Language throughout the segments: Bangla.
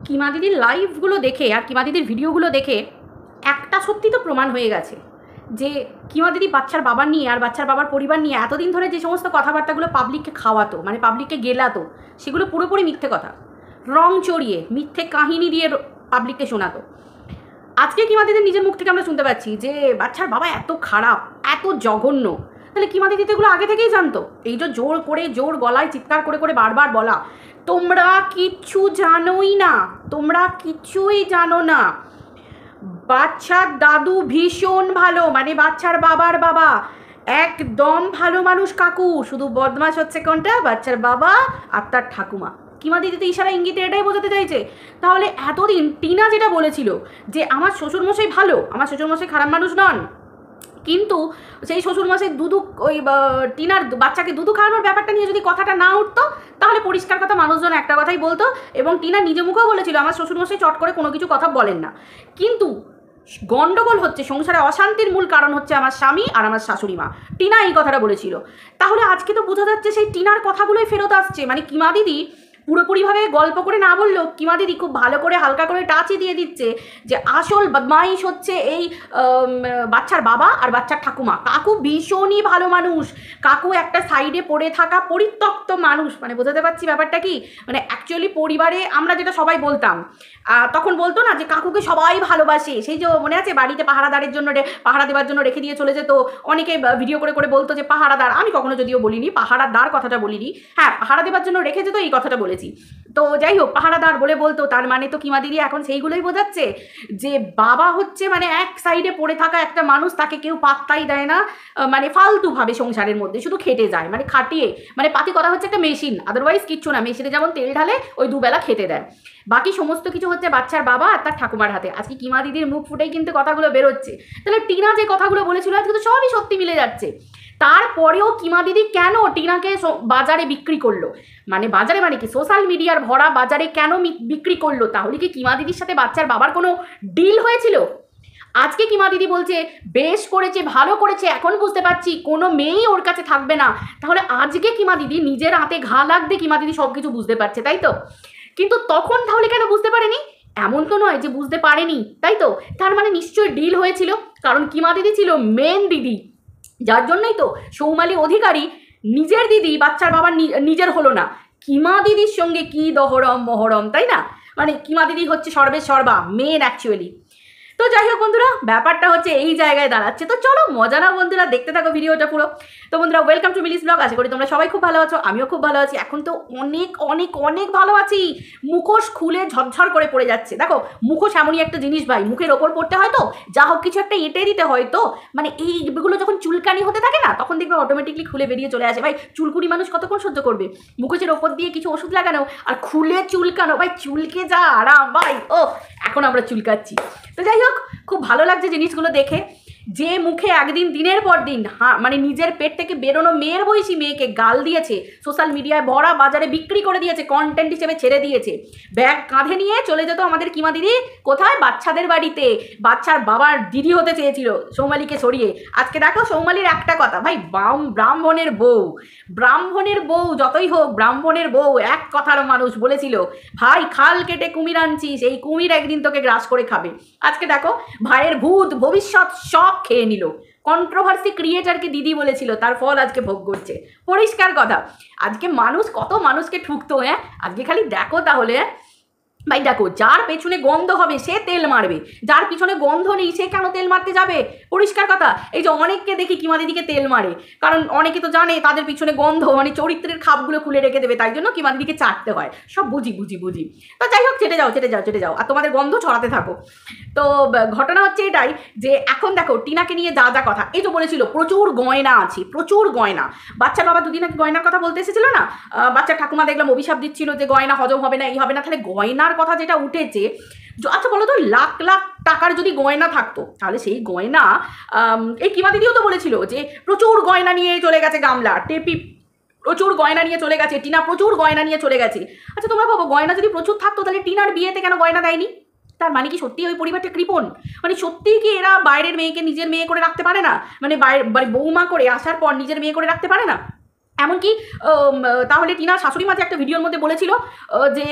কিমা দিদির লাইভগুলো দেখে আর কিমা দিদির ভিডিওগুলো দেখে একটা সত্যি তো প্রমাণ হয়ে গেছে যে কিমা দিদি বাচ্চার বাবা নিয়ে আর বাচ্চার বাবার পরিবার নিয়ে এতদিন ধরে যে সমস্ত কথাবার্তাগুলো পাবলিককে খাওয়াতো, মানে পাবলিককে গেলাতো, সেগুলো পুরোপুরি মিথ্যে কথা, রং চড়িয়ে মিথ্যে কাহিনী দিয়ে পাবলিককে শোনাতো। আজকে কিমা দিদির নিজের মুখ থেকে আমরা শুনতে পাচ্ছি যে বাচ্চার বাবা এত খারাপ, এত জঘন্য। তাহলে কিমা দিদি তো এগুলো আগে থেকেই জানতো। এই যে জোর করে জোর গলায় চিৎকার করে করে বারবার বলা, তোমরা কিচ্ছু জানোই না, তোমরা কিছুই জানো না। বাচ্চার দাদু ভীষণ ভালো, মানে বাচ্চার বাবার বাবা একদম ভালো মানুষ কাকু, শুধু বদমাশ হচ্ছে কোনটা, বাচ্চার বাবা আর তার ঠাকুমা। কিমা দিদি তো ইশারা ইঙ্গিতে এটাই বোঝাতে চাইছে। তাহলে এতদিন টিনা যেটা বলেছিল যে আমার শ্বশুরমশাই ভালো, আমার শ্বশুরমশাই খারাপ মানুষ নন, কিন্তু সেই শ্বশুরমশাই দুধু ওই টিনার বাচ্চাকে দুধু খাওয়ানোর ব্যাপারটা নিয়ে যদি কথাটা না উঠতো, তাহলে পরিষ্কার কথা মানুষজন একটা কথাই বলতো। এবং টিনা নিজে মুখেও বলেছিল আমার শ্বশুরমশাই চট করে কোনো কিছু কথা বলেন না। কিন্তু গন্ডগোল হচ্ছে, সংসারে অশান্তির মূল কারণ হচ্ছে আমার স্বামী আর আমার শাশুড়ি মা। টিনা এই কথাটা বলেছিল। তাহলে আজকে তো বোঝা যাচ্ছে সেই টিনার কথাগুলোই ফেরত আসছে। মানে কিমা দিদি পুরোপুরিভাবে গল্প করে না বললেও কিমা দিদি খুব ভালো করে হালকা করে টাচই দিয়ে দিচ্ছে যে আসল বদমাইশ হচ্ছে এই বাচ্চার বাবা আর বাচ্চার ঠাকুমা। কাকু ভীষণই ভালো মানুষ, কাকু একটা সাইডে পড়ে থাকা পরিত্যক্ত মানুষ। মানে বোঝাতে পারছি ব্যাপারটা কি, মানে অ্যাকচুয়ালি পরিবারে আমরা যেটা সবাই বলতাম, তখন বলতো না যে কাকুকে সবাই ভালোবাসে। সেই যে মনে আছে বাড়িতে পাহারাদারের জন্য পাহারা দেওয়ার জন্য রেখে দিয়ে চলে যেত, অনেকে ভিডিও করে করে বলতো যে পাহারাদার। আমি কখনো যদিও বলিনি পাহারাদার কথাটা বলিনি, হ্যাঁ পাহারা দেওয়ার জন্য রেখে যেত এই কথাটা বলেছি। তো যাই হোক পাহারাদার বলে বলতো, তার মানে তো কিমা দিদি এখন সেইগুলোই বোঝাচ্ছে যে বাবা হচ্ছে মানে এক সাইডে পড়ে থাকা একটা মানুষ, তাকে কেউ পাত্তাই দেয় না, মানে ফালতুভাবে সংসারের মধ্যে শুধু খেটে যায়, মানে খাটিয়ে, মানে পাতি কথা হচ্ছে একটা মেশিন, আদারওয়াইজ কিচ্ছু না। মেশিনে যেমন তেল ঢালে ওই দুবেলা খেতে দেয়, বাকি সমস্ত কিছু হচ্ছে বাচ্চার বাবা আর তার ঠাকুমার হাতে। আজকে কিমা দিদির মুখ ফুটেই কিন্তু কথাগুলো বেরোচ্ছে। তাহলে টিনা যে কথাগুলো বলেছিল আজকে তো সবই সত্যি মিলে যাচ্ছে। তারপরেও কিমা দিদি কেন টিনাকে বাজারে বিক্রি করলো, মানে বাজারে মানে কি সোশ্যাল মিডিয়ার ভরা বাজারে কেন বিক্রি করলো? তাহলে কি কিমা দিদির সাথে বাচ্চার বাবার কোনো ডিল হয়েছিল? আজকে কিমা দিদি বলছে বেশ করেছে, ভালো করেছে, এখন বুঝতে পারছি কোনো মেয়েই ওর কাছে থাকবে না। তাহলে আজকে কিমা দিদি নিজের হাতে ঘা লাগতে কিমা দিদি সব কিছু বুঝতে পারছে, তাই তো? কিন্তু তখন তাহলে কেন বুঝতে পারেনি? এমন তো নয় যে বুঝতে পারেনি, তাই তো? তার মানে নিশ্চয়ই ডিল হয়েছিল, কারণ কিমা দিদি ছিল মেন দিদি, যার জন্যই তো সৌমালি অধিকারী নিজের দিদি বাচ্চার বাবার নিজের হলো না। কিমা দিদির সঙ্গে কি দহরম মহরম, তাই না? মানে কিমা দিদি হচ্ছে সর্বে সর্বা মেন অ্যাকচুয়ালি। তো যাই হোক বন্ধুরা, ব্যাপারটা হচ্ছে এই জায়গায় দাঁড়াচ্ছে। তো চলো মজা না বন্ধুরা, দেখতে থাকো ভিডিওটা পুরো। তো বন্ধুরা ওয়েলকাম টু মিলিস ব্লগ। আশা করি তোমরা সবাই খুব ভালো আছো, আমিও খুব ভালো আছি। এখন তো অনেক অনেক অনেক ভালো আছি। মুখোশ খুলে ঝরঝর করে পড়ে যাচ্ছে। দেখো মুখোশ এমনই একটা জিনিস ভাই, মুখের ওপর পড়তে হয় তো, যা হোক কিছু একটা এঁটে দিতে হয় তো, মানে এইগুলো যখন চুলকানি হতে থাকে না, তখন দেখবে অটোমেটিকলি খুলে বেরিয়ে চলে আসে। ভাই চুলকুনি মানুষ কতক্ষণ সহ্য করবে? মুখোশের ওপর দিয়ে কিছু ওষুধ লাগানো আর খুলে চুলকানো, ভাই চুলকে যা আরাম ভাই। ও এখন আমরা চুলকাচ্ছি। তো যাই হোক, খুব ভালো লাগছে জিনিসগুলো দেখে, যে মুখে একদিন দিনের পর দিন মানে নিজের পেট থেকে বেরোনো মেয়ের বয়সী মেয়েকে গাল দিয়েছে, সোশ্যাল মিডিয়ায় ভরা বাজারে বিক্রি করে দিয়েছে, কন্টেন্ট হিসেবে ছেড়ে দিয়েছে, ব্যাগ কাঁধে নিয়ে চলে যেত আমাদের কিমা দিদি কোথায়, বাচ্চাদের বাড়িতে। বাচ্চার বাবার দিদি হতে চেয়েছিল সৌমালিকে সরিয়ে। আজকে দেখো সৌমালির একটা কথা, ভাই ব্রাহ্মণের বউ যতই হোক, ব্রাহ্মণের বউ এক কথার মানুষ বলেছিল ভাই খাল কেটে কুমির আনছিস, এই কুমির একদিন তোকে গ্রাস করে খাবে। আজকে দেখো ভাইয়ের ভূত ভবিষ্যৎ সব খেয়ে নিল। কন্ট্রোভার্সি ক্রিয়েটারকে দিদি বলেছিল, তার ফল আজকে ভোগ করছে। পরিষ্কার কথা, আজকে মানুষ কত মানুষকে ঠুকতো, হ্যাঁ আজকে খালি দেখো তাহলে। ভাই দেখো, যার পেছনে গন্ধ হবে সে তেল মারবে, যার পিছনে গন্ধ নেই সে কেন তেল মারতে যাবে? পরিষ্কার কথা। এই যে অনেককে দেখি কিমা দিদিকে তেল মারে, কারণ অনেকে তো জানে তাদের পিছনে গন্ধ মানে চরিত্রের খাপগুলো খুলে রেখে দেবে, তাই জন্য কিমা দিদিকে চাটতে হয়। সব বুঝি। তো যাই হোক, চেটে যাও আর তোমাদের গন্ধ ছড়াতে থাকো। তো ঘটনা হচ্ছে এটাই যে এখন দেখো টিনাকে নিয়ে যা যা কথা, এই তো বলেছিল প্রচুর গয়না আছে, প্রচুর গয়না। বাচ্চার বাবা দুদিন আগে গয়নার কথা বলতে এসেছিল না, বাচ্চার ঠাকুমা দেখলাম অভিশাপ দিচ্ছিল যে গয়না হজম হবে না, এই হবে না। তাহলে গয়নার কথা যেটা উঠেছে, আচ্ছা বলো তো, লাখ লাখ টাকার যদি গয়না থাকতো, তাহলে সেই গয়না এই কিমা দিদিও তো বলেছিল যে প্রচুর গয়না নিয়ে চলে গেছে গামলা টেপি, প্রচুর গয়না নিয়ে চলে গেছে টিনা, প্রচুর গয়না নিয়ে চলে গেছে। আচ্ছা তোমরা ভাবো, গয়না যদি প্রচুর থাকতো তাহলে টিনার বিয়েতে কেন গয়না দেয়নি? তার মানে কি সত্যি ওই পরিবারটা কৃপণ? মানে সত্যিই কি এরা বাইরের মেয়েকে নিজের মেয়ে করে রাখতে পারে না? মানে বৌমা করে আসার পর নিজের মেয়ে করে রাখতে পারে না? এমনকি তাহলে টিনার শাশুড়ি মা যে একটা ভিডিওর মধ্যে বলেছিল যে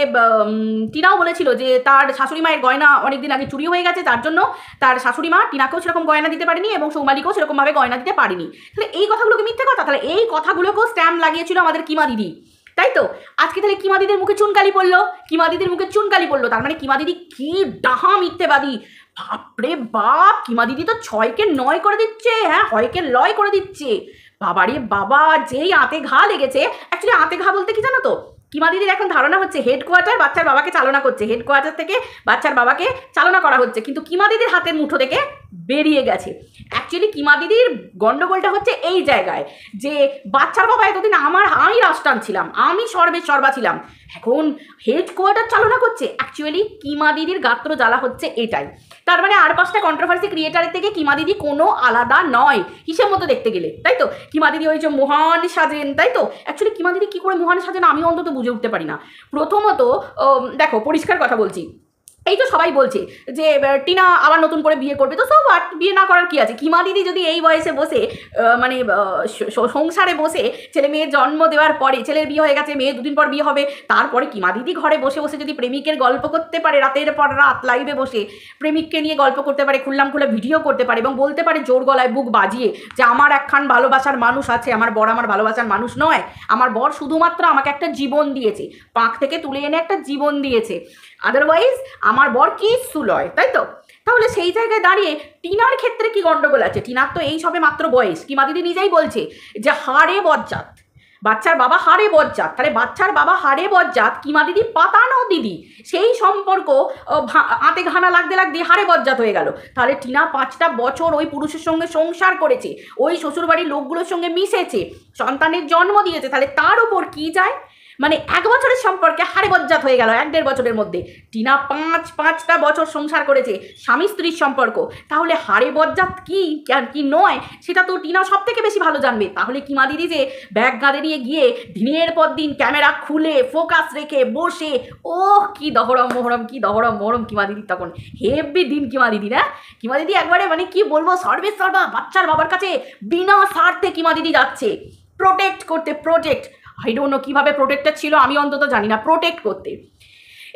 টিনাও বলেছিল যে তার শাশুড়ি মায়ের গয়না অনেকদিন আগে চুরি হয়ে গেছে, তার জন্য তার শাশুড়ি মা টিনাকেও সেরকম গয়না দিতে পারেনি এবং সৌমালিকেও সেরকমভাবে গয়না দিতে পারেনি। তাহলে এই কথাগুলোকে মিথ্যে কথা? তাহলে এই কথাগুলোকেও স্ট্যাম্প লাগিয়েছিল আমাদের কিমা দিদি, তাই তো? আজকে তাহলে কিমা দিদির মুখে চুনকালি পড়লো, কিমা দিদির মুখে চুনকালি পড়লো, তার মানে কিমা দিদি কি ডাহা মিথ্যেবাদী! বাপরে বাপ, কিমা দিদি তো 6কে 9 করে দিচ্ছে, হ্যাঁ, হয়কে লয় করে দিচ্ছে। বাবারে বাবা, যেই আঁতে ঘা লেগেছে। অ্যাকচুয়ালি আঁতে ঘা বলতে কি জানো তো, কিমা দিদির এখন ধারণা হচ্ছে হেডকোয়ার্টার বাচ্চার বাবাকে চালনা করছে, হেডকোয়ার্টার থেকে বাচ্চার বাবাকে চালনা করা হচ্ছে, কিন্তু কিমা দিদির হাতের মুঠো থেকে বেরিয়ে গেছে। অ্যাকচুয়ালি কিমা দিদির গন্ডগোলটা হচ্ছে এই জায়গায় যে বাচ্চার বাবা এতদিন আমি রাষ্ট্রান ছিলাম, আমি সর্বা ছিলাম, এখন হেডকোয়ার্টার চালনা করছে। অ্যাকচুয়ালি কিমা দিদির গাত্র জ্বালা হচ্ছে এটাই। তার মানে আর 5টা কন্ট্রোভার্সি ক্রিয়েটারের থেকে কিমা দিদি কোনো আলাদা নয় হিসেব মতো দেখতে গেলে, তাই তো? কিমা দিদি ওই যে মহান সাজেন, তাই তো? অ্যাকচুয়ালি কিমা দিদি কী করে মহান সাজেন আমি অন্তত বুঝে উঠতে পারি না। প্রথমত দেখো, পরিষ্কার কথা বলছি, এই তো সবাই বলছে যে টিনা আবার নতুন করে বিয়ে করবে, তো সব বিয়ে না করার কি আছে? কিমা দিদি যদি এই বয়সে বসে মানে সংসারে বসে ছেলে মেয়ের জন্ম দেওয়ার পরে, ছেলের বিয়ে হয়ে গেছে, মেয়ে 2 দিন পর বিয়ে হবে, তারপরে কিমা দিদি ঘরে বসে বসে যদি প্রেমিকের গল্প করতে পারে, রাতের পর রাত লাইভে বসে প্রেমিককে নিয়ে গল্প করতে পারে, খুললাম খুলে ভিডিও করতে পারে এবং বলতে পারে জোর গলায় বুক বাজিয়ে যে আমার একখান ভালোবাসার মানুষ আছে, আমার বর আমার ভালোবাসার মানুষ নয়, আমার বর শুধুমাত্র আমাকে একটা জীবন দিয়েছে, পাঁক থেকে তুলে এনে একটা জীবন দিয়েছে, আদারওয়াইজ আমার বর কিচ্ছু লয়, তাই তো? তাহলে সেই জায়গায় দাঁড়িয়ে টিনার ক্ষেত্রে কি গন্ডগোল আছে? টিনার তো এই সবে মাত্র বয়স, কিমা দিদি নিজেই বলছে যে হাড়ে বজ্জাত, বাচ্চার বাবা হাড়ে বজ্জাত। তাহলে বাচ্চার বাবা হাড়ে বজ্জাত, কিমা দিদি পাতানো দিদি, সেই সম্পর্ক আঁতে ঘানা লাগতে লাগতে হাড়ে বজ্জাত হয়ে গেল। তাহলে টিনা 5টা বছর ওই পুরুষের সঙ্গে সংসার করেছে, ওই শ্বশুরবাড়ির লোকগুলোর সঙ্গে মিশেছে, সন্তানের জন্ম দিয়েছে, তাহলে তার উপর কি যায়? মানে 1 বছরের সম্পর্কে হাড়ে বজ্জাত হয়ে গেল 1-1.5 বছরের মধ্যে। টিনা 5টা বছর সংসার করেছে, স্বামী স্ত্রীর সম্পর্ক, তাহলে হাড়ে বজ্জাত কি নয় সেটা তো টিনা সব থেকে বেশি ভালো জানবে। তাহলে কিমা দিদি যে ব্যাগ গাঁদে নিয়ে গিয়ে দিনের পর দিন ক্যামেরা খুলে ফোকাস রেখে বসে, কি দহরম মোহরম, কি দহরম মোহরম কিমা দিদি, তখন হেভি দিন কিমা দিদি না? কিমা দিদি একবারে মানে কি বলবো, সর্বা বাচ্চার বাবার কাছে বিনা স্বার্থে কিমা দিদি যাচ্ছে প্রোটেক্ট করতে, আই ডোন্ট নো কীভাবে প্রোটেক্টেড ছিল, আমি অন্তত জানি না, প্রোটেক্ট করতে।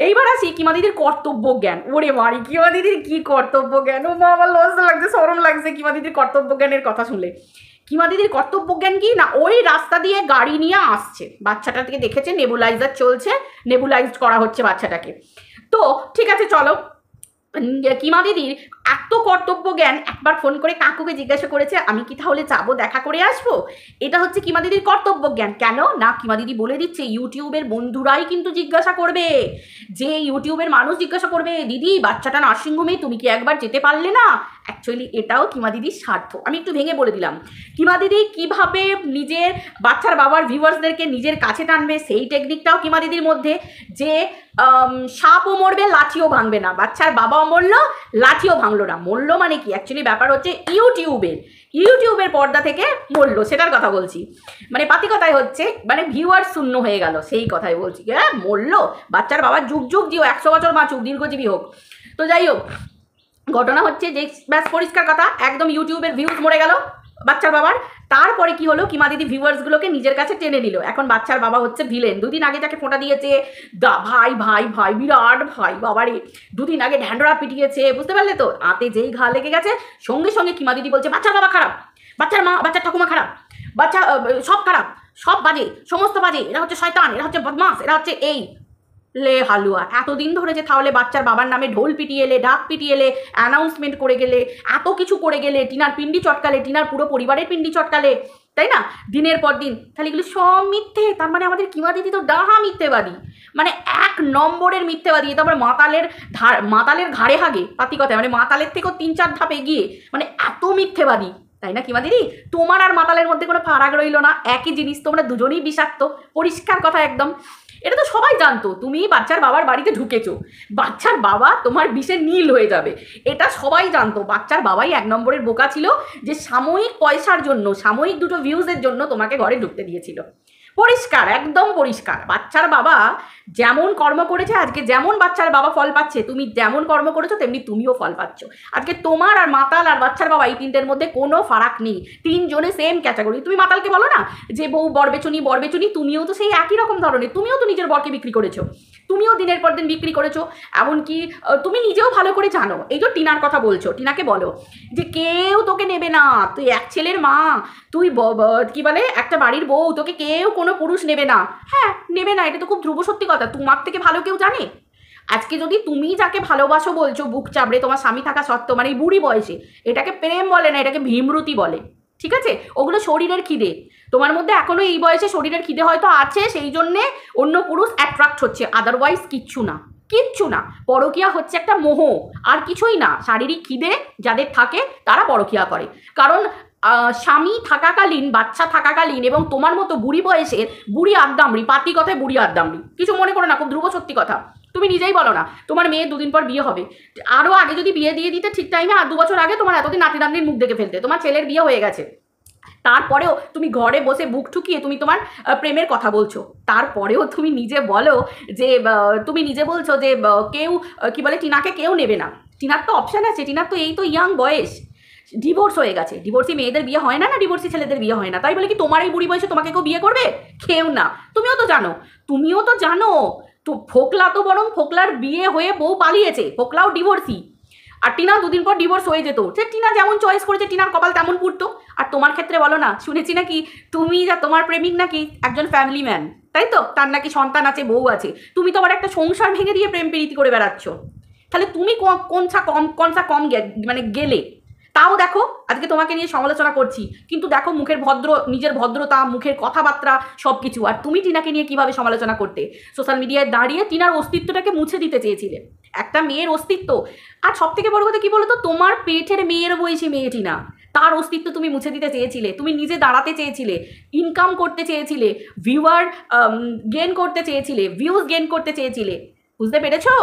এইবার আসি কিমা দিদির কর্তব্য জ্ঞান। ওরে মারি, কিমা দিদির কি কর্তব্য জ্ঞান! ও মা, আমার লজ্জা লাগছে, শরম লাগছে কিমা দিদির কর্তব্য জ্ঞানের কথা শুনলে। কিমা দিদির কর্তব্য জ্ঞান কি না, ওই রাস্তা দিয়ে গাড়ি নিয়ে আসছে, বাচ্চাটাকে দেখেছে নেবুলাইজার চলছে, নেবুলাইজড করা হচ্ছে বাচ্চাটাকে, তো ঠিক আছে চলো। কিমা দিদির এত কর্তব্য জ্ঞান, একবার ফোন করে কাকুকে জিজ্ঞাসা করেছে আমি কি তাহলে যাবো, দেখা করে আসবো। এটা হচ্ছে কিমা দিদির কর্তব্য জ্ঞান। কেন না, কিমা দিদি বলে দিচ্ছে ইউটিউবের বন্ধুরাই কিন্তু জিজ্ঞাসা করবে, যে ইউটিউবের মানুষ জিজ্ঞাসা করবে দিদি বাচ্চাটা নার্সিংহোমে তুমি কি একবার যেতে পারলে না। অ্যাকচুয়ালি এটাও কিমা দিদির স্বার্থ। আমি একটু ভেঙে বলে দিলাম, কিমা দিদি কীভাবে নিজের বাচ্চার বাবার ভিউয়ার্সদেরকে নিজের কাছে টানবে, সেই টেকনিকটাও কিমা দিদির মধ্যে, যে সাপও মরবে লাঠিও ভাঙবে না, বাচ্চার বাবাও মরলো লাঠিও ভাঙলো না। মরলো মানে কি, অ্যাকচুয়ালি ব্যাপার হচ্ছে ইউটিউবের পর্দা থেকে মরলো, সেটার কথা বলছি। মানে পাতি কথায় হচ্ছে মানে ভিউয়ার শূন্য হয়ে গেল, সেই কথাই বলছি। হ্যাঁ, মরলো, বাচ্চার বাবা যুগ যুগ জিও, 100 বছর বাঁচুক, দীর্ঘজীবী হোক। তো যাই হোক, ঘটনা হচ্ছে যে ব্যাস পরিষ্কার কথা, একদম ইউটিউবের ভিউজ মরে গেল বাচ্চার বাবার। তারপরে কি হলো, কিমা দিদি ভিউয়ার্সগুলোকে নিজের কাছে টেনে নিল। এখন বাচ্চার বাবা হচ্ছে ভিলেন। 2 দিন আগে যাকে ফোঁটা দিয়েছে ভাই বিরাট ভাই, বাবারে 2 দিন আগে ঢ্যান্ডরা পিটিয়েছে, বুঝতে পারলে তো? আতে যেই ঘা লেগে গেছে, সঙ্গে সঙ্গে কিমা দিদি বলছে বাচ্চার বাবা খারাপ, বাচ্চার মা, বাচ্চার ঠাকুমা খারাপ, বাচ্চা সব খারাপ, সব বাজে, সমস্ত বাজে, এরা হচ্ছে শয়তান, এরা হচ্ছে বদমাস, এরা হচ্ছে এই লে হালুয়া। এতদিন ধরে যে তাহলে বাচ্চার বাবার নামে ঢোল পিটিয়ে এলে, ঢাক পিটিয়ে এলে, অ্যানাউন্সমেন্ট করে গেলে, এত কিছু করে গেলে, টিনার পিন্ডি চটকালে, টিনার পুরো পরিবারের পিন্ডি চটকালে, তাই না, দিনের পর দিন, তাহলে এগুলো সব মিথ্যে। তার মানে আমাদের কিমা দিদি তো ডাহা মিথ্যেবাদী, মানে 1 নম্বরের মিথ্যেবাদী। তারপরে মাতালের ঘাড়ে হাগে, পাতি কথা, মানে মাতালের থেকেও 3-4 ধাপ এগিয়ে, মানে এত মিথ্যেবাদী, তাই না কিমা দিদি? তোমার আর মাতালের মধ্যে কোনো ফারাক রইল না, একই জিনিস, তোমরা দুজনেই বিষাক্ত, পরিষ্কার কথা একদম। এটা তো সবাই জানতো, তুমি বাচ্চার বাবার বাড়িতে ঢুকেছো, বাচ্চার বাবা তোমার বিষে নীল হয়ে যাবে, এটা সবাই জানতো। বাচ্চার বাবাই 1 নম্বরের বোকা ছিল, যে সাময়িক পয়সার জন্য, সাময়িক 2টো ভিউজের জন্য তোমাকে ঘরে ঢুকতে দিয়েছিল। পরিষ্কার, একদম পরিষ্কার। বাচ্চার বাবা যেমন কর্ম করেছে, আজকে যেমন বাচ্চার বাবা ফল পাচ্ছে, তুমি যেমন কর্ম করেছো তেমনি তুমিও ফল পাচ্ছ। আজকে তোমার আর মাতাল আর বাচ্চার বাবা এই তিনটের মধ্যে কোনো ফারাক নেই, তিনজনে সেম ক্যাটাগরি। তুমি মাতালকে বলো না যে বউ বরবেচুনি বরবেচুনি, তুমিও তো সেই একই রকম ধরনের, তুমিও তো নিজের বরকে বিক্রি করেছো, তুমিও দিনের পর দিন বিক্রি করেছো। এমনকি তুমি নিজেও ভালো করে জানো। এই যে টিনার কথা বলছো, টিনাকে বলো যে কেউ তোকে নেবে না, তুই এক ছেলের মা, তুই কি বলে একটা বাড়ির বউ, তোকে কেউ কোনো পুরুষ নেবে না। হ্যাঁ নেবে না, এটা তো খুব ধ্রুব সত্যি কথা। তোমার থেকে ভালো কেউ জানে? আজকে যদি তুমি যাকে ভালোবাসো বলছো বুক চাপড়ে তোমার স্বামী থাকা সত্ত্বেও, মানে এই বুড়ি বয়সে, এটাকে প্রেম বলে না, এটাকে ভীমরতি বলে। ঠিক আছে, ওগুলো শরীরের খিদে। তোমার মধ্যে এখনো এই বয়সে শরীরের খিদে হয়তো আছে, সেই জন্যে অন্য পুরুষ অ্যাট্রাক্ট হচ্ছে, আদারওয়াইজ কিচ্ছু না, কিচ্ছু না। পরকীয়া হচ্ছে একটা মোহ, আর কিছুই না। শারীরিক খিদে যাদের থাকে তারা পরকীয়া করে। কারণ স্বামী থাকাকালীন, বাচ্চা থাকাকালীন এবং তোমার মতো বুড়ি বয়সের বুড়ি আদ্দামড়ি, পাতি কথায় বুড়ি আদ্দামড়ি, কিছু মনে করো না, খুব ধ্রুব সত্যি কথা। তুমি নিজেই বলো না তোমার মেয়ে দুদিন পর বিয়ে হবে, আরও আগে যদি বিয়ে দিয়ে দিতে ঠিক টাইমে, আর 2 বছর আগে তোমার এতদিন নাতি নাতনির মুখ দেখে ফেলতে। তোমার ছেলের বিয়ে হয়ে গেছে, তারপরেও তুমি ঘরে বসে বুক ঠুকিয়ে তুমি তোমার প্রেমের কথা বলছো। তারপরেও তুমি নিজে বলো যে তুমি নিজে বলছো যে কেউ কি বলে টিনাকে কেউ নেবে না। টিনার তো অপশান আছে, টিনার তো এই তো ইয়াং বয়স, ডিভোর্স হয়ে গেছে। ডিভোর্সি মেয়েদের বিয়ে হয় না, না ডিভোর্সি ছেলেদের বিয়ে হয় না? তাই বলে কি তোমার এই বুড়ি বয়সে তোমাকে কেউ বিয়ে করবে? কেউ না। তুমিও তো জানো, তুমিও তো জানো। তো ফোকলা তো বরং ফোকলার বিয়ে হয়ে বউ পালিয়েছে, ফোকলাও ডিভোর্সি। আর টিনা 2 দিন পর ডিভোর্স হয়ে যেত। সে টিনা যেমন চয়েস করেছে, টিনার কপাল তেমন পুড়তো। আর তোমার ক্ষেত্রে বলো না, শুনেছি নাকি তুমি তোমার প্রেমিক নাকি একজন ফ্যামিলি ম্যান, তাই তো? তার নাকি সন্তান আছে, বউ আছে। তুমি তো আবার একটা সংসার ভেঙে দিয়ে প্রেম প্রীতি করে বেড়াচ্ছ। তাহলে তুমি কোনটা কম মানে গেলে? তাও দেখো আজকে তোমাকে নিয়ে সমালোচনা করছি, কিন্তু দেখো মুখের নিজের ভদ্রতা, মুখের কথাবার্তা সব কিছু। আর তুমি টিনাকে নিয়ে কিভাবে সমালোচনা করতে? সোশ্যাল মিডিয়ায় দাঁড়িয়ে টিনার অস্তিত্বটাকে মুছে দিতে চেয়েছিলে, একটা মেয়ের অস্তিত্ব। আর সব থেকে বড় কথা কি বলো তো, তোমার পেটের মেয়ের বয়সী মেয়ে টিনা, তার অস্তিত্ব তুমি মুছে দিতে চেয়েছিলে। তুমি নিজে দাঁড়াতে চেয়েছিলে, ইনকাম করতে চেয়েছিলে, ভিউয়ার গেন করতে চেয়েছিলে, ভিউজ গেন করতে চেয়েছিলে। বুঝতে পেরেছো?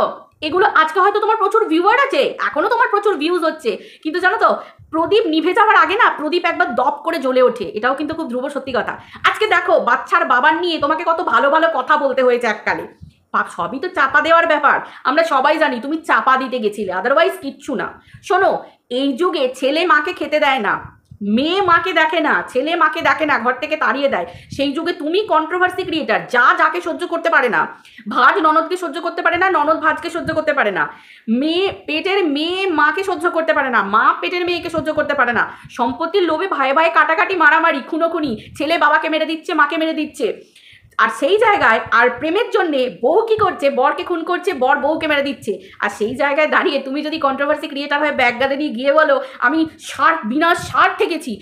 এগুলো আজকে হয়তো তোমার প্রচুর ভিউয়ার আছে, এখনো তোমার প্রচুর ভিউজ হচ্ছে, কিন্তু জানো তো প্রদীপ নিভে যাওয়ার আগে না প্রদীপ একবার দপ করে জ্বলে ওঠে। এটাও কিন্তু খুব ধ্রুব সত্যি কথা। আজকে দেখো বাচ্চার বাবার নিয়ে তোমাকে কত ভালো ভালো কথা বলতে হয়েছে এককালে। সবই তো চাপা দেওয়ার ব্যাপার, আমরা সবাই জানি তুমি চাপা দিতে গেছিলে, আদারওয়াইজ কিচ্ছু না। শোনো, এই যুগে ছেলে মাকে খেতে দেয় না, মেয়ে মাকে দেখে না, ছেলে মাকে দেখে না, ঘর থেকে তাড়িয়ে দেয়। সেই যুগে তুমি কন্ট্রোভার্সি ক্রিয়েটার, যাকে সহ্য করতে পারে না। ভাজ ননদকে সহ্য করতে পারে না, ননদ ভাজকে সহ্য করতে পারে না, মেয়ে পেটের মেয়ে মাকে সহ্য করতে পারে না, মা পেটের মেয়েকে সহ্য করতে পারে না। সম্পত্তির লোভে ভাই ভাই কাটাকাটি, মারামারি, খুনোখুনি, ছেলে বাবাকে মেরে দিচ্ছে, মাকে মেরে দিচ্ছে। আর সেই জায়গায় আর প্রেমের জন্যে বউ কি করছে, বরকে খুন করছে, বর বউকে মেরে দিচ্ছে। আর সেই জায়গায় দাঁড়িয়ে তুমি যদি কন্ট্রোভার্সি ক্রিয়েটার হয়ে ব্যাগগাদে নিয়ে গিয়ে বলো আমি বিনা স্বার্থ থেকেছি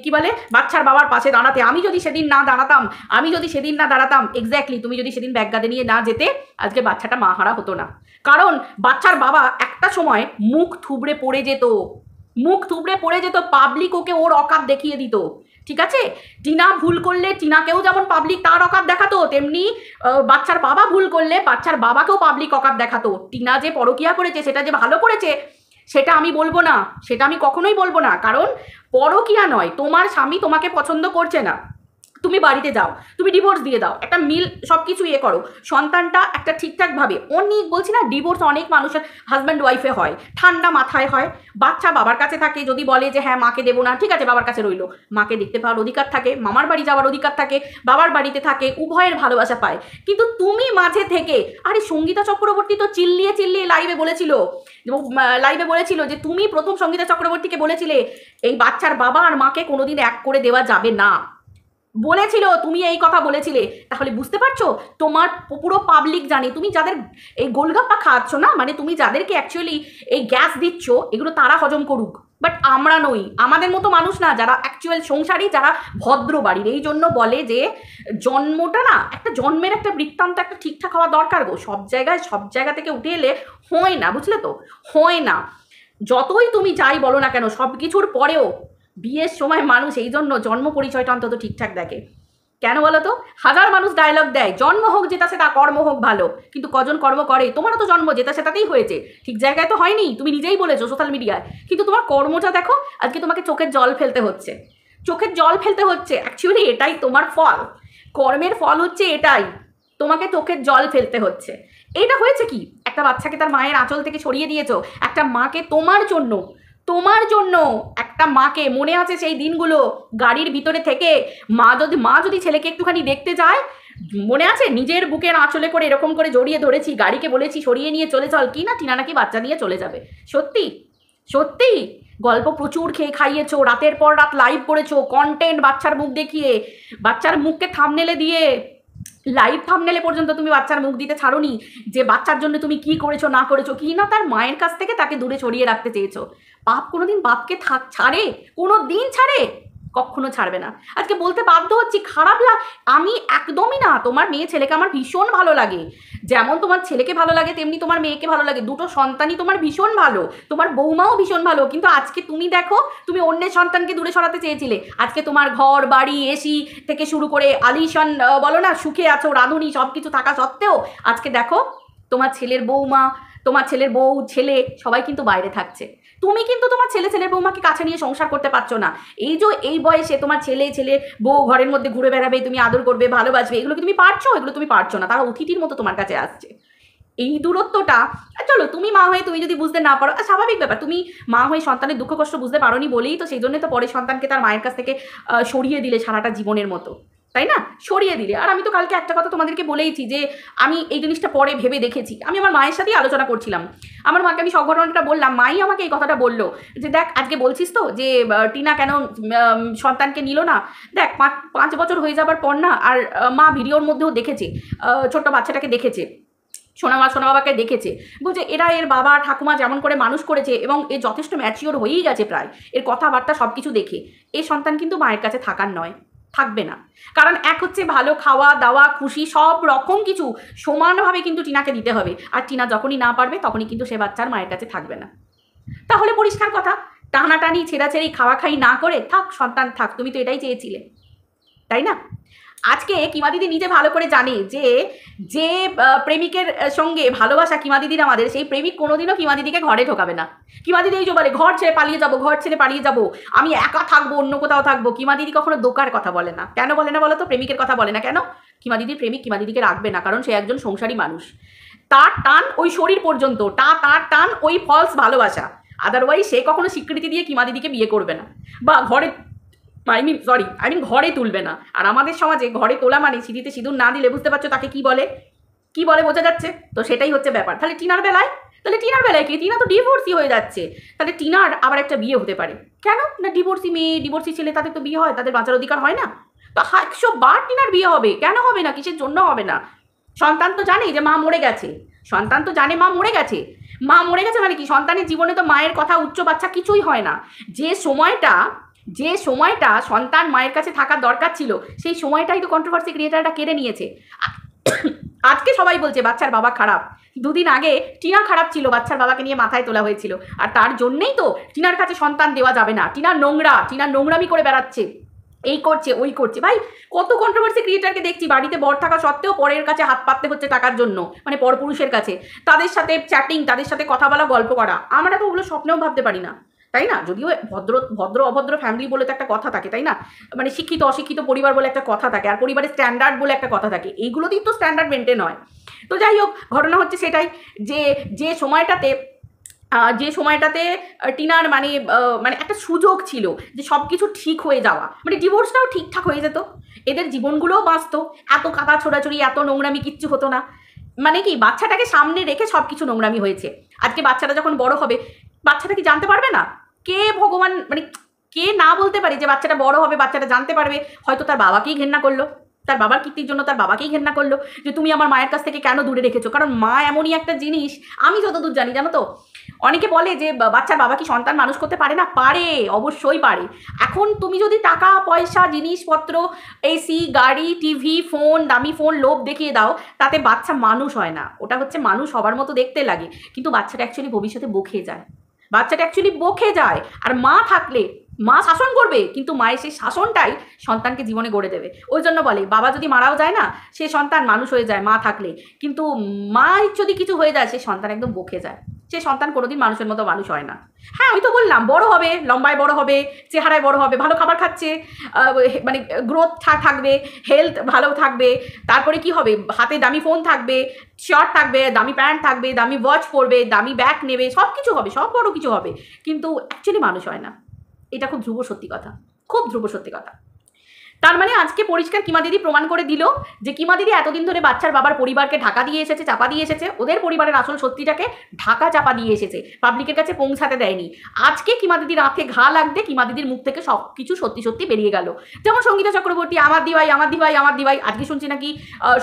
কি বলে বাচ্চার বাবার পাশে দাঁড়াতে, আমি যদি সেদিন না দাঁড়াতাম, এক্স্যাক্টলি তুমি যদি সেদিন ব্যাগগাদে নিয়ে না যেতে, আজকে বাচ্চাটা মাহারা হতো না। কারণ বাচ্চার বাবা একটা সময় মুখ থুবড়ে পড়ে যেত, পাবলিক ওকে ওর অকাত দেখিয়ে দিত। ঠিক আছে, টিনা ভুল করলে টিনাকেও যেমন পাবলিক তার অকাত দেখাতো, তেমনি বাচ্চার বাবা ভুল করলে বাচ্চার বাবাকেও পাবলিক অকাত দেখাতো। টিনা যে পরকীয়া করেছে, সেটা যে ভালো করেছে, সেটা আমি বলবো না, সেটা আমি কখনোই বলবো না। কারণ পরকীয়া নয়, তোমার স্বামী তোমাকে পছন্দ করছে না, তুমি বাড়িতে যাও, তুমি ডিভোর্স দিয়ে দাও, একটা মিল সব কিছু ইয়ে করো, সন্তানটা একটা ঠিকঠাকভাবে, অনেক বলছি না, ডিভোর্স অনেক মানুষের হাজব্যান্ড ওয়াইফে হয়, ঠান্ডা মাথায় হয়। বাচ্চা বাবার কাছে থাকে, যদি বলে যে হ্যাঁ মাকে দেবো না, ঠিক আছে বাবার কাছে রইলো, মাকে দেখতে পাওয়ার অধিকার থাকে, মামার বাড়ি যাওয়ার অধিকার থাকে, বাবার বাড়িতে থাকে, উভয়ের ভালোবাসা পায়। কিন্তু তুমি মাঝে থেকে, আরে সঙ্গীতা চক্রবর্তী তো চিল্লিয়ে লাইভে বলেছিল যে তুমি প্রথম সঙ্গীতা চক্রবর্তীকে বলেছিলে এই বাচ্চার বাবা আর মাকে কোনোদিন এক করে দেওয়া যাবে না, বলেছিল, তুমি এই কথা বলেছিলে। তাহলে বুঝতে পারছো, তোমার পুরো পাবলিক জানে তুমি যাদের এই গোলগাপ্পা খাওয়াচ্ছ না, মানে তুমি যাদেরকে অ্যাকচুয়ালি এই গ্যাস দিচ্ছ, এগুলো তারা হজম করুক, বাট আমরা নই, আমাদের মতো মানুষ না, যারা অ্যাকচুয়াল সংসারী, যারা ভদ্র বাড়ির। এই জন্য বলে যে জন্মটা না, একটা জন্মের একটা বৃত্তান্ত একটা ঠিকঠাক হওয়া দরকার গো। সব জায়গা থেকে উঠে এলে হয় না, বুঝলে তো, হয় না। যতই তুমি যাই বলো না কেন, সব কিছুর পরেও বিয়ের সময় মানুষ এই জন্য জন্ম পরিচয়টা অন্তত ঠিকঠাক দেখে। কেন বলো তো? হাজার মানুষ ডায়লগ দেয় জন্ম হোক যেটা সেটা, কর্ম হোক ভালো, কিন্তু কজন কর্ম করে? তোমারও তো জন্ম যেটা সেটাতেই হয়েছে, ঠিক জায়গায় তো হয়নি, তুমি নিজেই বলেছো সোশ্যাল মিডিয়ায়। কিন্তু তোমার কর্মটা দেখো, আজকে তোমাকে চোখের জল ফেলতে হচ্ছে, অ্যাকচুয়ালি এটাই তোমার ফল। কর্মের ফল হচ্ছে এটাই, তোমাকে চোখের জল ফেলতে হচ্ছে। এটা হয়েছে কি, একটা বাচ্চাকে তার মায়ের আঁচল থেকে সরিয়ে দিয়েছো, একটা মাকে তোমার জন্য একটা মাকে, মনে আছে সেই দিনগুলো, গাড়ির ভিতরে থেকে মা যদি ছেলেকে একটুখানি দেখতে যায়, মনে আছে নিজের বুকের আঁচলে করে এরকম করে জড়িয়ে ধরেছি, গাড়িকে বলেছি সরিয়ে নিয়ে চলে চল, কি না টিনা নাকি বাচ্চা নিয়ে চলে যাবে। সত্যি সত্যি গল্প প্রচুর খেয়ে খাইয়েছো, রাতের পর রাত লাইভ করেছো, কন্টেন্ট বাচ্চার মুখ দেখিয়ে, বাচ্চার মুখকে থাম্বনেলে দিয়ে, লাইভ থাম্বনেলে পর্যন্ত তুমি বাচ্চার মুখ দিতে ছাড়োনি যে বাচ্চার জন্য তুমি কি করেছো না করেছো, কি না তার মায়ের কাছ থেকে তাকে দূরে সরিয়ে রাখতে চেয়েছো। বাপ কোনোদিন বাপকে ছাড়ে? কোনো দিন ছাড়ে? কখনো ছাড়বে না। আজকে বলতে বাধ্য হচ্ছি, খারাপ আমি একদমই না, তোমার মেয়ে ছেলেকে আমার ভীষণ ভালো লাগে, যেমন তোমার ছেলেকে ভালো লাগে তেমনি তোমার মেয়েকে ভালো লাগে, দুটো সন্তানই তোমার ভীষণ ভালো, তোমার বৌমাও ভীষণ ভালো, কিন্তু আজকে তুমি দেখো, তুমি অন্যের সন্তানকে দূরে সরাতে চেয়েছিলে, আজকে তোমার ঘর বাড়ি এসি থেকে শুরু করে আলিশান বলো না, সুখে আছো, রাঁধুনি সব কিছু থাকা সত্ত্বেও আজকে দেখো তোমার ছেলের বৌমা, তোমার ছেলের বউ, ছেলে সবাই কিন্তু বাইরে থাকছে, তুমি কিন্তু তোমার ছেলের বৌমাকে কাছে নিয়ে সংসার করতে পারছো না। এই যে এই বয়সে তোমার ছেলে বউ ঘরের মধ্যে ঘুরে বেড়াবে, তুমি আদর করবে, ভালোবাসবে, এগুলো কি তুমি পারছো? এগুলো তুমি পারছো না, তারা অতিথির মতো তোমার কাছে আসছে। এই দূরত্বটা, চলো তুমি মা হয়ে তুমি যদি বুঝতে না পারো, স্বাভাবিক ব্যাপার, তুমি মা হয়ে সন্তানের দুঃখ কষ্ট বুঝতে পারোনি বলেই তো সেই জন্য তো পরে সন্তানকে তার মায়ের কাছ থেকে সরিয়ে দিলে সারাটা জীবনের মতো, তাই না? সরিয়ে দিলে। আর আমি তো কালকে একটা কথা তোমাদেরকে বলেইছি যে আমি এই জিনিসটা পরে ভেবে দেখেছি, আমি আমার মায়ের সাথেই আলোচনা করছিলাম, আমার মাকে আমি সব ঘটনাটা বললাম, মাই আমাকে এই কথাটা বললো যে দেখ আজকে বলছিস তো যে টিনা কেন সন্তানকে নিল না, দেখ 5 বছর হয়ে যাবার পর না, আর মা ভিডিওর মধ্যেও দেখেছে, ছোট্ট বাচ্চাটাকে দেখেছে, সোনা বাবাকে দেখেছে, বলছে এরা এর বাবা ঠাকুমা যেমন করে মানুষ করেছে এবং এ যথেষ্ট ম্যাচিওর হয়েই গেছে প্রায়, এর কথাবার্তা সব কিছু দেখে এই সন্তান কিন্তু মায়ের কাছে থাকার নয়, থাকবে না। কারণ এক হচ্ছে ভালো খাওয়া দাওয়া খুশি সব রকম কিছু সমানভাবে কিন্তু টিনাকে দিতে হবে, আর টিনা যখনই না পারবে তখনই কিন্তু সে বাচ্চার মায়ের কাছে থাকবে না। তাহলে পরিষ্কার কথা, টানাটানি ছেঁড়াছেড়ি খাওয়া খাই না করে থাক, সন্তান থাক, তুমি তো এটাই চেয়েছিলে, তাই না? আজকে কিমা দিদি নিজে ভালো করে জানে যে যে প্রেমিকের সঙ্গে ভালোবাসা কিমা দিদির আমাদের, সেই প্রেমিক কোনোদিনও কিমা দিদিকে ঘরে ঢোকাবে না। কিমা দিদি এই যে বলে ঘর ছেড়ে পালিয়ে যাবো, আমি একা থাকবো, অন্য কোথাও থাকবো, কিমা দিদি কখনো দোকার কথা বলে না। কেন বলে না বলো তো? প্রেমিকের কথা বলে না কেন? কিমা দিদির প্রেমিক কিমা দিদিকে রাখবে না, কারণ সে একজন সংসারী মানুষ, তার টান ওই শরীর পর্যন্ত, তার টান ওই ফলস ভালোবাসা, আদারওয়াইজ সে কখনো স্বীকৃতি দিয়ে কিমা দিদিকে বিয়ে করবে না, বা ঘরে আই মিন ঘরে তুলবে না। আর আমাদের সমাজে ঘরে তোলা মানে সিঁড়িতে সিঁদুর না দিলে বুঝতে পারছো তাকে কি বলে বোঝা যাচ্ছে। তো সেটাই হচ্ছে ব্যাপার। তাহলে টিনার বেলায় কি? টিনা তো ডিভোর্সি হয়ে যাচ্ছে, তাহলে টিনার আবার একটা বিয়ে হতে পারে কেন না? ডিভোর্সি মেয়ে ডিভোর্সি ছেলে তাদের তো বিয়ে হয়, তাদের বাঁচার অধিকার হয় না? তো 100 বার টিনার বিয়ে হবে, কেন হবে না? কিসের জন্য হবে না? সন্তান তো জানে যে মা মরে গেছে, সন্তান তো জানে মা মরে গেছে মানে কি? সন্তানের জীবনে তো মায়ের কথা উচ্চ বাচ্চা কিছুই হয় না। যে সময়টা সন্তান মায়ের কাছে থাকার দরকার ছিল, সেই সময়টাই তো কন্ট্রোভার্সি ক্রিয়েটারটা কেড়ে নিয়েছে। আজকে সবাই বলছে বাচ্চার বাবা খারাপ, 2 দিন আগে টিনা খারাপ ছিল, বাচ্চার বাবাকে নিয়ে মাথায় তোলা হয়েছিল, আর তার জন্যেই তো টিনার কাছে সন্তান দেওয়া যাবে না। টিনা নোংরামি করে বেড়াচ্ছে, এই করছে ওই করছে। ভাই কত কন্ট্রোভার্সি ক্রিয়েটারকে দেখছি বাড়িতে বর থাকা সত্ত্বেও পরের কাছে হাত পাততে হচ্ছে টাকার জন্য, মানে পরপুরুষের কাছে, তাদের সাথে চ্যাটিং, তাদের সাথে কথা বলা, গল্প করা। আমরা তো ওগুলো স্বপ্নেও ভাবতে পারি না, তাই না? যদিও ভদ্র অভদ্র ফ্যামিলি বলে তো একটা কথা থাকে, তাই না? মানে শিক্ষিত অশিক্ষিত পরিবার বলে একটা কথা থাকে, আর পরিবারের স্ট্যান্ডার্ড বলে একটা কথা থাকে, এইগুলোতেই তো স্ট্যান্ডার্ড মেনটেন হয়। তো যাই হোক, ঘটনা হচ্ছে সেটাই যে সময়টাতে টিনার মানে একটা সুযোগ ছিল যে সব কিছু ঠিক হয়ে যাওয়া, মানে ডিভোর্সটাও ঠিকঠাক হয়ে যেত, এদের জীবনগুলোও বাঁচত, এত কাদা ছোড়াছড়ি এত নোংরামি কিচ্ছু হতো না। মানে কি, বাচ্চাটাকে সামনে রেখে সব কিছু নোংরামি হয়েছে। আজকে বাচ্চাটা যখন বড় হবে, বাচ্চাটা কি জানতে পারবে না? কে ভগবান, মানে কে না বলতে পারে যে বাচ্চাটা বড় হবে, বাচ্চাটা জানতে পারবে হয়তো তার বাবাকেই ঘেন্না করলো, তার বাবার কীর্তির জন্য তার বাবাকেই ঘেন্না করলো যে তুমি আমার মায়ের কাছ থেকে কেন দূরে রেখেছো। কারণ মা এমনই একটা জিনিস, আমি যতদূর জানি, জানো তো, অনেকে বলে যে বাচ্চার বাবা কি সন্তান মানুষ করতে পারে না? পারে, অবশ্যই পারে। এখন তুমি যদি টাকা পয়সা জিনিসপত্র, এসি গাড়ি টিভি ফোন, দামি ফোন লোভ দেখিয়ে দাও, তাতে বাচ্চা মানুষ হয় না। ওটা হচ্ছে মানুষ সবার মতো দেখতে লাগে, কিন্তু বাচ্চাটা অ্যাকচুয়ালি ভবিষ্যতে বকে যায়। আর মা থাকলে মা শাসন করবে, কিন্তু মায়ের সেই শাসনটাই সন্তানকে জীবনে গড়ে দেবে। ওই জন্য বলে বাবা যদি মারাও যায় না, সে সন্তান মানুষ হয়ে যায় মা থাকলে, কিন্তু মা যদি কিছু হয়ে যায় সে সন্তান একদম বকে যায়। সে সন্তান কোনোদিন মানুষের মতো মানুষ হয় না। হ্যাঁ, আমি তো বললাম বড় হবে, লম্বায় বড় হবে, চেহারায় বড় হবে, ভালো খাবার খাচ্ছে, মানে গ্রোথ থাকবে, হেলথ ভালো থাকবে, তারপরে কি হবে, হাতে দামি ফোন থাকবে, শার্ট থাকবে, দামি প্যান্ট থাকবে, দামি ওয়াচ পরবে, দামি ব্যাগ নেবে, সব কিছু হবে, সব বড় কিছু হবে, কিন্তু অ্যাকচুয়ালি মানুষ হয় না। এটা খুব ধ্রুব সত্যি কথা, খুব ধ্রুব সত্যি কথা। তার মানে আজকে পরিষ্কার কিমা দিদি প্রমাণ করে দিল যে কিমা দিদি এতদিন ধরে বাচ্চার বাবার পরিবারকে ঢাকা দিয়ে এসেছে, চাপা দিয়ে এসেছে, ওদের পরিবারের আসল সত্যিটাকে ঢাকা চাপা দিয়ে এসেছে, পাবলিকের কাছে পৌঁছাতে দেয়নি। আজকে কিমা দিদির আঁখে ঘা লাগতে কিমা দিদির মুখ থেকে সব কিছু সত্যি সত্যি বেরিয়ে গেল। যেমন সঙ্গীতা চক্রবর্তী, আমার দিভাই আমার দিভাই আমার দিভাই, আজকে শুনছি নাকি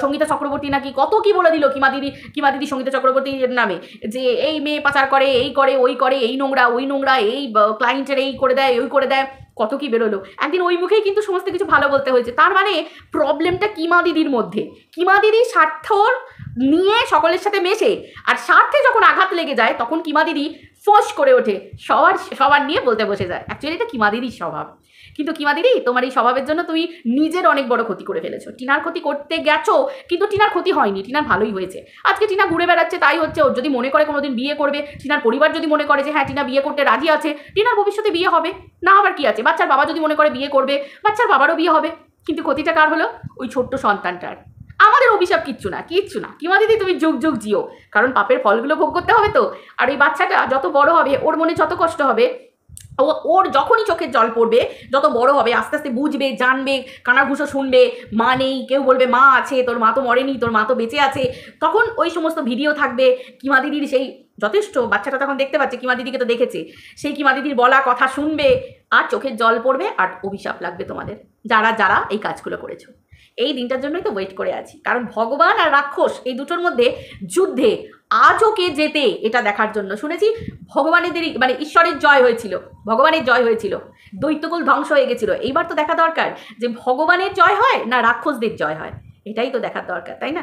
সঙ্গীতা চক্রবর্তী নাকি কত কি বলে দিল কিমা দিদি সঙ্গীতা চক্রবর্তীর নামে, যে এই মেয়ে পাচার করে, এই করে, ওই করে, এই নোংরা, ওই নোংরা, এই ক্লায়েন্টের এই করে দেয়, ওই করে দেয়, কত কি বেরোলো। একদিন ওই মুখেই কিন্তু সমস্ত কিছু ভালো বলতে হয়েছে। তার মানে প্রবলেমটা কিমা দিদির মধ্যে। কিমা দিদি স্বার্থ নিয়ে সকলের সাথে মেশে, আর স্বার্থে যখন আঘাত লেগে যায় তখন কিমা দিদি ফোঁস করে ওঠে, সবার নিয়ে বলতে বসে যায়। অ্যাকচুয়ালি এটা কিমা দিদির স্বভাব। কিন্তু কিমা দিদি, তোমার এই স্বভাবের জন্য তুমি নিজের অনেক বড় ক্ষতি করে ফেলেছো। টিনার ক্ষতি করতে গেছো, কিন্তু টিনার ক্ষতি হয়নি, টিনার ভালোই হয়েছে। আজকে টিনা ঘুরে বেড়াচ্ছে, তাই হচ্ছে। ওর যদি মনে করে কোনোদিন বিয়ে করবে, টিনার পরিবার যদি মনে করে যে হ্যাঁ টিনা বিয়ে করতে রাজি আছে, টিনার ভবিষ্যতে বিয়ে হবে, না আবার কি আছে, বাচ্চার বাবা যদি মনে করে বিয়ে করবে, বাচ্চার বাবারও বিয়ে হবে। কিন্তু ক্ষতিটা কার হলো? ওই ছোট্ট সন্তানটার। আমাদের অভিশাপ কিচ্ছু না, কিচ্ছু না। কিমা দিদি তুমি যুগ যুগ জিও, কারণ পাপের ফলগুলো ভোগ করতে হবে তো। আর ওই বাচ্চাটা যত বড় হবে, ওর মনে যত কষ্ট হবে, ওর যখনই চোখের জল পড়বে, যত বড় হবে আস্তে আস্তে বুঝবে, জানবে, কানাঘুষো শুনবে, মা নেই, কেউ বলবে মা আছে, তোর মা তো মরেনি, তোর মা তো বেঁচে আছে, তখন ওই সমস্ত ভিডিও থাকবে কিমা দিদির। সেই যথেষ্ট বাচ্চাটা তখন দেখতে পাচ্ছে, কিমা দিদিকে তো দেখেছে, সেই কিমা দিদির বলা কথা শুনবে, আর চোখের জল পড়বে, আর অভিশাপ লাগবে তোমাদের, যারা যারা এই কাজগুলো করেছো। এই দিনটার জন্যই তো ওয়েট করে আছি, কারণ ভগবান আর রাক্ষস এই দুটোর মধ্যে যুদ্ধে আজও কে জেতে এটা দেখার জন্য। শুনেছি ভগবানেদেরই মানে ঈশ্বরের জয় হয়েছিল, ভগবানের জয় হয়েছিল, দৈত্যকুল ধ্বংস হয়ে গেছিল। এইবার তো দেখা দরকার যে ভগবানের জয় হয় না রাক্ষসদের জয় হয়, এটাই তো দেখার দরকার, তাই না?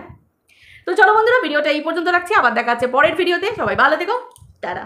তো চলো বন্ধুরা, ভিডিওটা এই পর্যন্ত রাখছি, আবার দেখা যাচ্ছে পরের ভিডিওতে। সবাই ভালো থেকো, টাটা।